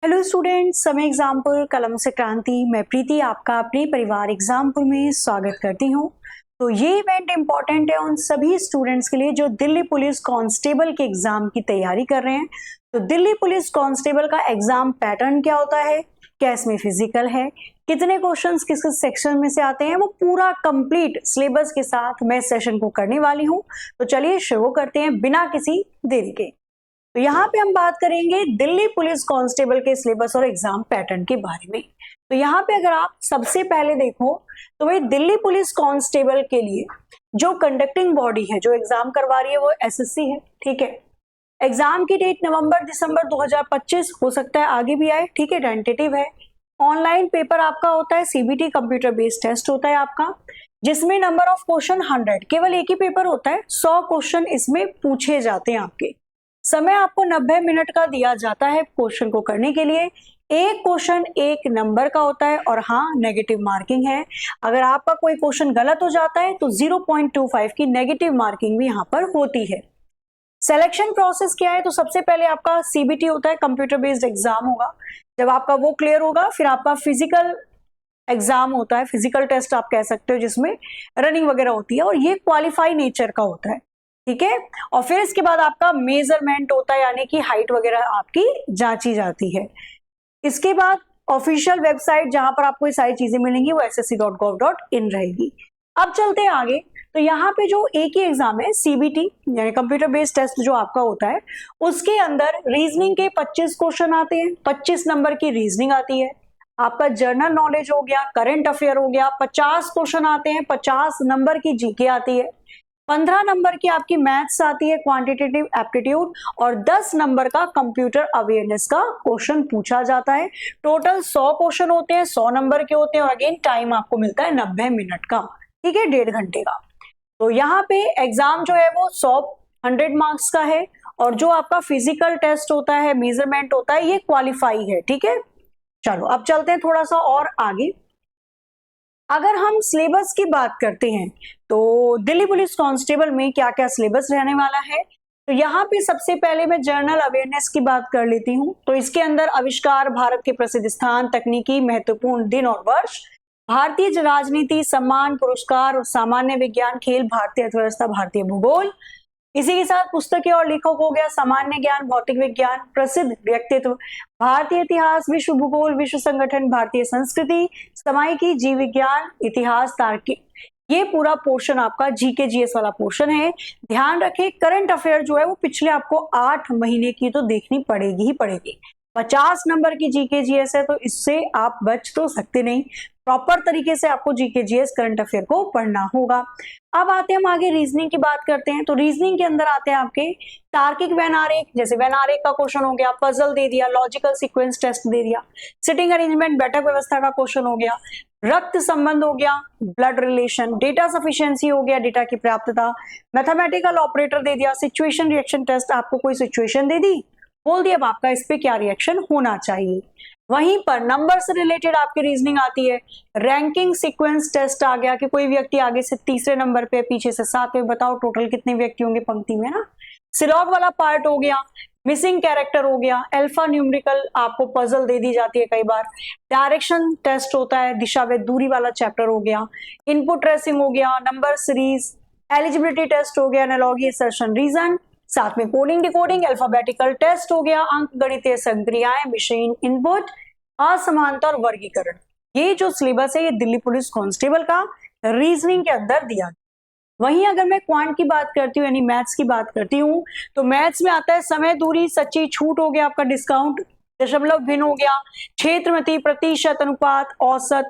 Hello students, समय एग्जाम्पुल कलम से क्रांति। मैं प्रीति आपका अपने परिवार एग्जाम्पुल में स्वागत करती हूँ। तो ये इवेंट इम्पॉर्टेंट है उन सभी स्टूडेंट्स के लिए जो दिल्ली पुलिस कांस्टेबल के एग्जाम की तैयारी कर रहे हैं। तो दिल्ली पुलिस कांस्टेबल का एग्जाम पैटर्न क्या होता है, क्या इसमें फिजिकल है, कितने क्वेश्चंस किस किस सेक्शन में से आते हैं, वो पूरा कंप्लीट सिलेबस के साथ मैं सेशन को करने वाली हूँ। तो चलिए शुरू करते हैं बिना किसी देरी के। तो यहाँ पे हम बात करेंगे दिल्ली पुलिस कांस्टेबल के सिलेबस और एग्जाम पैटर्न के बारे में। तो यहाँ पे अगर आप सबसे पहले देखो तो भाई दिल्ली पुलिस कांस्टेबल के लिए जो कंडक्टिंग बॉडी है, जो एग्जाम करवा रही है, वो एसएससी है। ठीक है, एग्जाम की डेट नवंबर दिसंबर 2025 हो सकता है आगे भी आए। ठीक है, टेंटेटिव है। ऑनलाइन पेपर आपका होता है, सीबीटी कंप्यूटर बेस्ड टेस्ट होता है आपका, जिसमें नंबर ऑफ क्वेश्चन 100, केवल एक ही पेपर होता है, 100 क्वेश्चन इसमें पूछे जाते हैं आपके। समय आपको 90 मिनट का दिया जाता है क्वेश्चन को करने के लिए। एक क्वेश्चन एक नंबर का होता है और हाँ, नेगेटिव मार्किंग है। अगर आपका कोई क्वेश्चन गलत हो जाता है तो 0.25 की नेगेटिव मार्किंग भी यहाँ पर होती है। सिलेक्शन प्रोसेस क्या है, तो सबसे पहले आपका सीबीटी होता है, कंप्यूटर बेस्ड एग्जाम होगा। जब आपका वो क्लियर होगा फिर आपका फिजिकल एग्जाम होता है, फिजिकल टेस्ट आप कह सकते हो, जिसमें रनिंग वगैरह होती है और ये क्वालिफाई नेचर का होता है। ठीक है, और फिर इसके बाद आपका मेजरमेंट होता है, यानी कि हाइट वगैरह आपकी जांची जाती है। इसके बाद ऑफिशियल वेबसाइट जहां पर आपको ये सारी चीजें मिलेंगी वो ssc.gov.in रहेगी। अब चलते हैं आगे। तो यहाँ पे जो एक ही एग्जाम है सीबीटी यानी कंप्यूटर बेस्ड टेस्ट जो आपका होता है, उसके अंदर रीजनिंग के 25 क्वेश्चन आते हैं, 25 नंबर की रीजनिंग आती है। आपका जनरल नॉलेज हो गया, करंट अफेयर हो गया, 50 क्वेश्चन आते हैं, 50 नंबर की जीके आती है, 15 नंबर की आपकी मैथ्स आती है, क्वांटिटेटिव एप्टीट्यूड, और 10 नंबर का कंप्यूटर अवेयरनेस का क्वेश्चन पूछा जाता है। टोटल 100 क्वेश्चन होते हैं, 100 नंबर के होते हैं और अगेन टाइम आपको मिलता है 90 मिनट का। ठीक है, 1.5 घंटे का। तो यहाँ पे एग्जाम जो है वो 100 मार्क्स का है और जो आपका फिजिकल टेस्ट होता है, मेजरमेंट होता है, ये क्वालिफाई है। ठीक है, चलो अब चलते हैं थोड़ा सा और आगे। अगर हम सिलेबस की बात करते हैं तो दिल्ली पुलिस कांस्टेबल में क्या क्या सिलेबस रहने वाला है, तो यहाँ पे सबसे पहले मैं जनरल अवेयरनेस की बात कर लेती हूँ। तो इसके अंदर आविष्कार, भारत के प्रसिद्ध स्थान, तकनीकी महत्वपूर्ण दिन और वर्ष, भारतीय राजनीति, सम्मान, पुरस्कार और सामान्य विज्ञान, खेल, भारतीय अर्थव्यवस्था, भारतीय भूगोल। इसी के साथ पुस्तकें और लेखक हो गया, सामान्य ज्ञान, भौतिक विज्ञान, प्रसिद्ध व्यक्तित्व, भारतीय इतिहास, विश्व भूगोल, विश्व संगठन, भारतीय संस्कृति, समायिकी, जीव विज्ञान, इतिहास, तार्किक। ये पूरा पोर्शन आपका जीके जीएस वाला पोर्शन है। ध्यान रखें, करंट अफेयर जो है वो पिछले आपको 8 महीने की तो देखनी पड़ेगी ही पड़ेगी। 50 नंबर की जीके जीएस है तो इससे आप बच तो सकते नहीं, प्रॉपर तरीके से आपको जीके जीएस करंट अफेयर को पढ़ना होगा। अब आते हैं हम आगे, रीजनिंग की बात करते हैं। तो रीजनिंग के अंदर आते हैं आपके तार्किक वैन आरेख, जैसे वैन आरेख का क्वेश्चन हो गया, पजल दे दिया, लॉजिकल सीक्वेंस टेस्ट दे दिया, सिटिंग अरेंजमेंट, बैठक व्यवस्था का क्वेश्चन हो गया, रक्त संबंध हो गया, ब्लड रिलेशन, डेटा सफिशिएंसी हो गया, डेटा की प्राप्तता, मैथमेटिकल ऑपरेटर दे दिया, सिचुएशन रिएक्शन टेस्ट, आपको कोई सिचुएशन दे दी, बोल दिया अब आपका इस पे क्या रिएक्शन होना चाहिए। वहीं पर नंबर से रिलेटेड आपकी रीजनिंग आती है, रैंकिंग सीक्वेंस टेस्ट आ गया कि कोई व्यक्ति आगे से तीसरे नंबर पे, पीछे से 7वें, बताओ टोटल कितने व्यक्ति होंगे पंक्ति में ना। सिलॉग वाला पार्ट हो गया, मिसिंग कैरेक्टर हो गया, अल्फा न्यूमेरिकल आपको पजल दे दी जाती है कई बार, डायरेक्शन टेस्ट होता है, दिशा व दूरी वाला चैप्टर हो गया, इनपुट ट्रेसिंग हो गया, नंबर सीरीज, एलिजिबिलिटी टेस्ट हो गया, एनालॉजी, असर्शन, रीजन, साथ में कोडिंग डिकोडिंग, अल्फाबेटिकल टेस्ट हो गया, अंक गणितीय संक्रियाएं, मशीन इनपुट, असमानता और वर्गीकरण। ये जो सिलेबस है ये दिल्ली पुलिस कांस्टेबल का रीजनिंग के अंदर दिया। वहीं अगर मैं क्वांट की बात करती हूँ यानी मैथ्स की बात करती हूँ, तो मैथ्स में आता है समय, दूरी, सच्ची, छूट हो गया आपका, डिस्काउंट, दशमलव, भिन्न हो गया, क्षेत्रमति, प्रतिशत, अनुपात, औसत,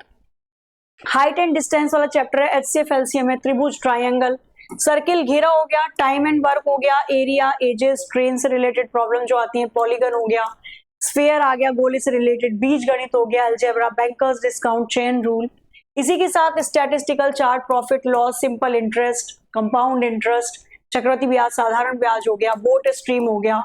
हाइट एंड डिस्टेंस वाला चैप्टर है, एचसीएफ एलसीएम है, त्रिभुज, ट्राइंगल, सर्किल, घेरा हो गया, टाइम एंड वर्क हो गया, एरिया, एजेस, ट्रेन से रिलेटेड प्रॉब्लम जो आती है, पॉलीगन हो गया, स्फीयर आ गया, गोले से रिलेटेड, बीज गणित हो गया, algebra, bankers discount, chain rule. इसी के साथ statistical chart, profit loss, simple interest, compound interest, चक्रवृद्धि ब्याज, साधारण ब्याज हो गया, बोट स्ट्रीम हो गया,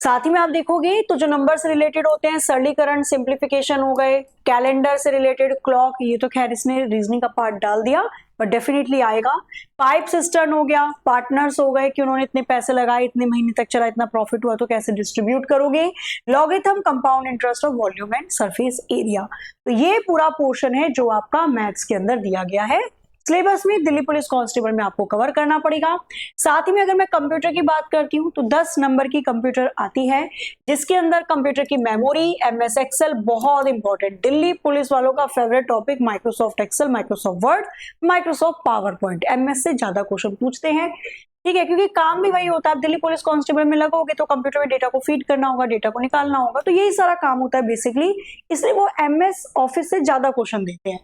साथ ही में आप देखोगे तो जो नंबर से रिलेटेड होते हैं, सरलीकरण, सिंप्लीफिकेशन हो गए, कैलेंडर से रिलेटेड, क्लॉक, ये तो खैर इसने रीजनिंग का पार्ट डाल दिया बट डेफिनेटली आएगा। पाइप सिस्टम हो गया, पार्टनर्स हो गए कि उन्होंने इतने पैसे लगाए, इतने महीने तक चला, इतना प्रॉफिट हुआ तो कैसे डिस्ट्रीब्यूट करोगे, logarithm, compound interest of volume and surface area. तो ये पूरा पोर्शन है जो आपका मैथ्स के अंदर दिया गया है सिलेबस में, दिल्ली पुलिस कांस्टेबल में आपको कवर करना पड़ेगा। साथ ही में अगर मैं कंप्यूटर की बात करती हूँ तो 10 नंबर की कंप्यूटर आती है, जिसके अंदर कंप्यूटर की मेमोरी, एमएस एक्सेल, बहुत इंपॉर्टेंट, दिल्ली पुलिस वालों का favourite topic, Microsoft Excel, Microsoft Word, Microsoft PowerPoint, MS से ज्यादा क्वेश्चन पूछते हैं, ठीक है, क्योंकि काम भी वही होता है। आप दिल्ली पुलिस कांस्टेबल में लगोगे तो कंप्यूटर में डेटा को फीड करना होगा, डेटा को निकालना होगा, तो यही सारा काम होता है बेसिकली, इसलिए वो एमएस ऑफिस से ज्यादा क्वेश्चन देते हैं।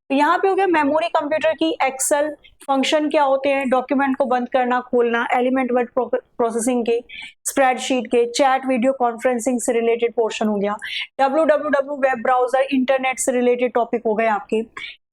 तो यहाँ पे हो गया मेमोरी कंप्यूटर की, एक्सेल, फंक्शन क्या होते हैं, डॉक्यूमेंट को बंद करना खोलना, एलिमेंट वर्ड प्रोसेसिंग के, स्प्रेडशीट के, चैट वीडियो कॉन्फ्रेंसिंग से रिलेटेड पोर्शन हो गया, www वेब ब्राउजर, इंटरनेट से रिलेटेड टॉपिक हो गए आपके,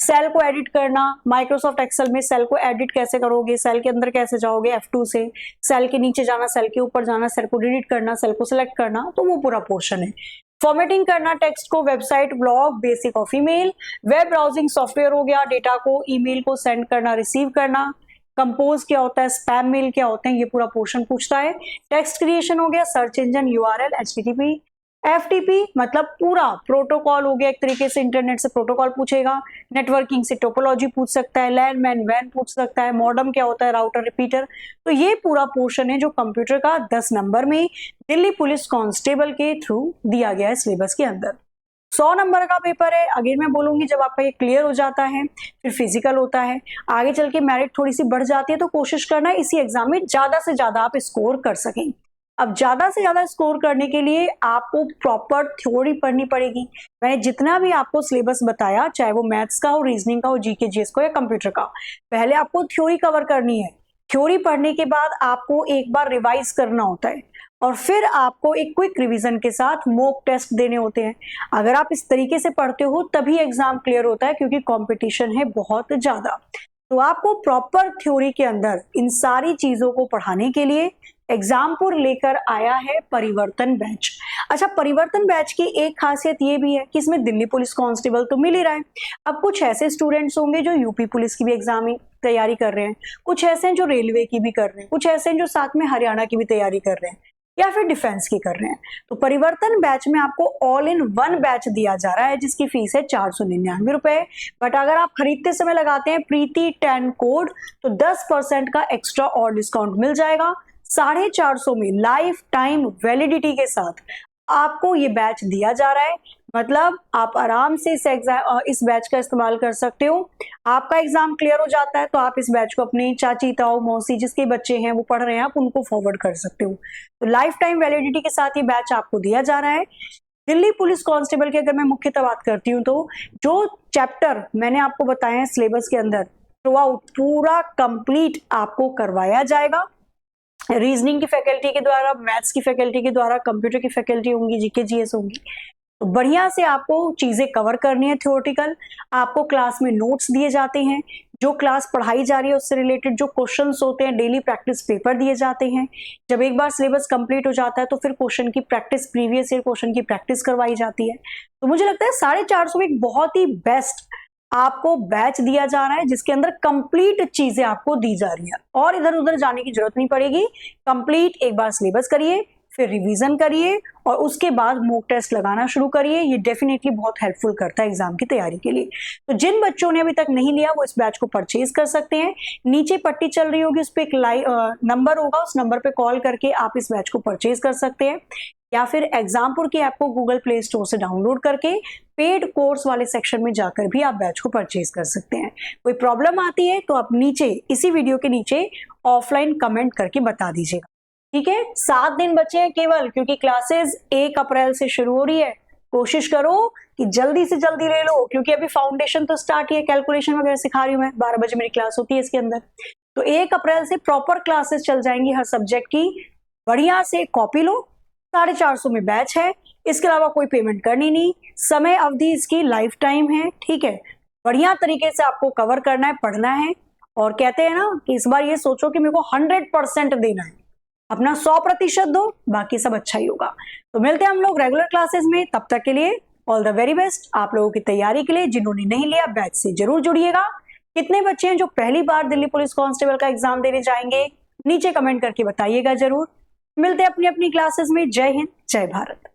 सेल को एडिट करना, माइक्रोसॉफ्ट एक्सेल में सेल को एडिट कैसे करोगे, सेल के अंदर कैसे जाओगे, F2 से सेल के नीचे जाना, सेल के ऊपर जाना, सेल को डिलीट करना, सेल को सिलेक्ट करना, तो वो पूरा पोर्शन है। फॉर्मेटिंग करना टेक्स्ट को, website, blog, basic of email, web browsing software हो गया, डेटा को, ईमेल को सेंड करना, रिसीव करना, कंपोज क्या होता है, स्पैम मेल क्या होते हैं, ये पूरा पोर्शन पूछता है। टेक्स्ट क्रिएशन हो गया, search engine, URL, HTTP, FTP मतलब पूरा प्रोटोकॉल हो गया, एक तरीके से इंटरनेट से प्रोटोकॉल पूछेगा, नेटवर्किंग से टोपोलॉजी पूछ सकता है, लैन मैन वैन पूछ सकता है, मॉडम क्या होता है, राउटर, रिपीटर, तो ये पूरा पोर्शन है जो कंप्यूटर का 10 नंबर में दिल्ली पुलिस कांस्टेबल के थ्रू दिया गया है सिलेबस के अंदर। 100 नंबर का पेपर है, अगेन मैं बोलूंगी जब आपका ये क्लियर हो जाता है फिर फिजिकल होता है, आगे चल के मेरिट थोड़ी सी बढ़ जाती है, तो कोशिश करना है इसी एग्जाम में ज्यादा से ज्यादा आप स्कोर कर सकें। अब ज्यादा से ज्यादा स्कोर करने के लिए आपको प्रॉपर थ्योरी पढ़नी पड़ेगी। मैंने जितना भी आपको सिलेबस बताया, चाहे वो मैथ्स का हो, रीजनिंग का हो, जीके जीएस का या कंप्यूटर का, पहले आपको थ्योरी कवर करनी है। थ्योरी पढ़ने के बाद आपको एक बार रिवाइज करना होता है और फिर आपको एक क्विक रिवीजन के साथ मॉक टेस्ट देने होते हैं। अगर आप इस तरीके से पढ़ते हो तभी एग्जाम क्लियर होता है, क्योंकि कंपटीशन है बहुत ज्यादा। तो आपको प्रॉपर थ्योरी के अंदर इन सारी चीजों को पढ़ाने के लिए एग्जामपुर लेकर आया है परिवर्तन बैच। अच्छा, परिवर्तन बैच की एक खासियत ये भी है कि इसमें दिल्ली पुलिस कांस्टेबल तो मिल ही रहा है, अब कुछ ऐसे स्टूडेंट्स होंगे जो यूपी पुलिस की भी एग्जाम की तैयारी कर रहे हैं, कुछ ऐसे हैं जो रेलवे की भी कर रहे हैं, कुछ ऐसे हैं जो साथ में हरियाणा की भी तैयारी कर रहे हैं या फिर डिफेंस की कर रहे हैं। तो परिवर्तन बैच में आपको ऑल इन वन बैच दिया जा रहा है, जिसकी फीस है 499 रुपए। बट अगर आप खरीदते समय लगाते हैं प्रीति 10 कोड तो 10% का एक्स्ट्रा और डिस्काउंट मिल जाएगा। 450 में लाइफ टाइम वैलिडिटी के साथ आपको ये बैच दिया जा रहा है, मतलब आप आराम से इस बैच का इस्तेमाल कर सकते हो। आपका एग्जाम क्लियर हो जाता है तो आप इस बैच को अपनी चाची, ताऊ, मौसी, जिसके बच्चे हैं वो पढ़ रहे हैं, आप उनको फॉरवर्ड कर सकते हो। तो लाइफ टाइम वैलिडिटी के साथ ये बैच आपको दिया जा रहा है। दिल्ली पुलिस कांस्टेबल की अगर मैं मुख्यतः बात करती हूँ तो जो चैप्टर मैंने आपको बताए हैं सिलेबस के अंदर थ्रू आउट पूरा कंप्लीट आपको करवाया जाएगा। रीजनिंग की फैकल्टी के द्वारा, मैथ्स की फैकल्टी के द्वारा, कंप्यूटर की फैकल्टी होंगी, जीके जीएस होंगी। तो बढ़िया से आपको चीजें कवर करनी है थ्योरेटिकल। आपको क्लास में नोट्स दिए जाते हैं, जो क्लास पढ़ाई जा रही है उससे रिलेटेड जो क्वेश्चंस होते हैं, डेली प्रैक्टिस पेपर दिए जाते हैं। जब एक बार सिलेबस कंप्लीट हो जाता है तो फिर क्वेश्चन की प्रैक्टिस, प्रीवियस ईयर क्वेश्चन की प्रैक्टिस करवाई जाती है। तो मुझे लगता है 450 में एक बहुत ही बेस्ट आपको बैच दिया जा रहा है, जिसके अंदर कंप्लीट चीजें आपको दी जा रही है और इधर उधर जाने की जरूरत नहीं पड़ेगी। कंप्लीट एक बार सिलेबस करिए, फिर रिवीजन करिए और उसके बाद मॉक टेस्ट लगाना शुरू करिए। ये डेफिनेटली बहुत हेल्पफुल करता है एग्जाम की तैयारी के लिए। तो जिन बच्चों ने अभी तक नहीं लिया वो इस बैच को परचेज कर सकते हैं। नीचे पट्टी चल रही होगी, उस पर एक नंबर होगा, उस नंबर पे कॉल करके आप इस बैच को परचेज कर सकते हैं, या फिर एग्जामपुर की ऐप को गूगल प्ले स्टोर से डाउनलोड करके पेड कोर्स वाले सेक्शन में जाकर भी आप बैच को परचेज कर सकते हैं। कोई प्रॉब्लम आती है तो आप नीचे इसी वीडियो के नीचे ऑफलाइन कमेंट करके बता दीजिएगा, ठीक है। 7 दिन बचे हैं केवल, क्योंकि क्लासेस 1 अप्रैल से शुरू हो रही है। कोशिश करो कि जल्दी से जल्दी ले लो, क्योंकि अभी फाउंडेशन तो स्टार्ट ही है, कैलकुलेशन वगैरह सिखा रही हूँ मैं, 12 बजे मेरी क्लास होती है इसके अंदर। तो 1 अप्रैल से प्रॉपर क्लासेस चल जाएंगी हर सब्जेक्ट की। बढ़िया से कॉपी लो, 450 में बैच है, इसके अलावा कोई पेमेंट करनी नहीं, समय अवधि इसकी लाइफ टाइम है, ठीक है। बढ़िया तरीके से आपको कवर करना है, पढ़ना है, और कहते हैं ना कि इस बार ये सोचो कि मेरे को 100% देना है। अपना 100% दो, बाकी सब अच्छा ही होगा। तो मिलते हैं हम लोग रेगुलर क्लासेस में, तब तक के लिए ऑल द वेरी बेस्ट आप लोगों की तैयारी के लिए। जिन्होंने नहीं लिया बैच से जरूर जुड़िएगा। कितने बच्चे हैं जो पहली बार दिल्ली पुलिस कांस्टेबल का एग्जाम देने जाएंगे, नीचे कमेंट करके बताइएगा जरूर। मिलते हैं अपनी अपनी क्लासेस में। जय हिंद, जय भारत।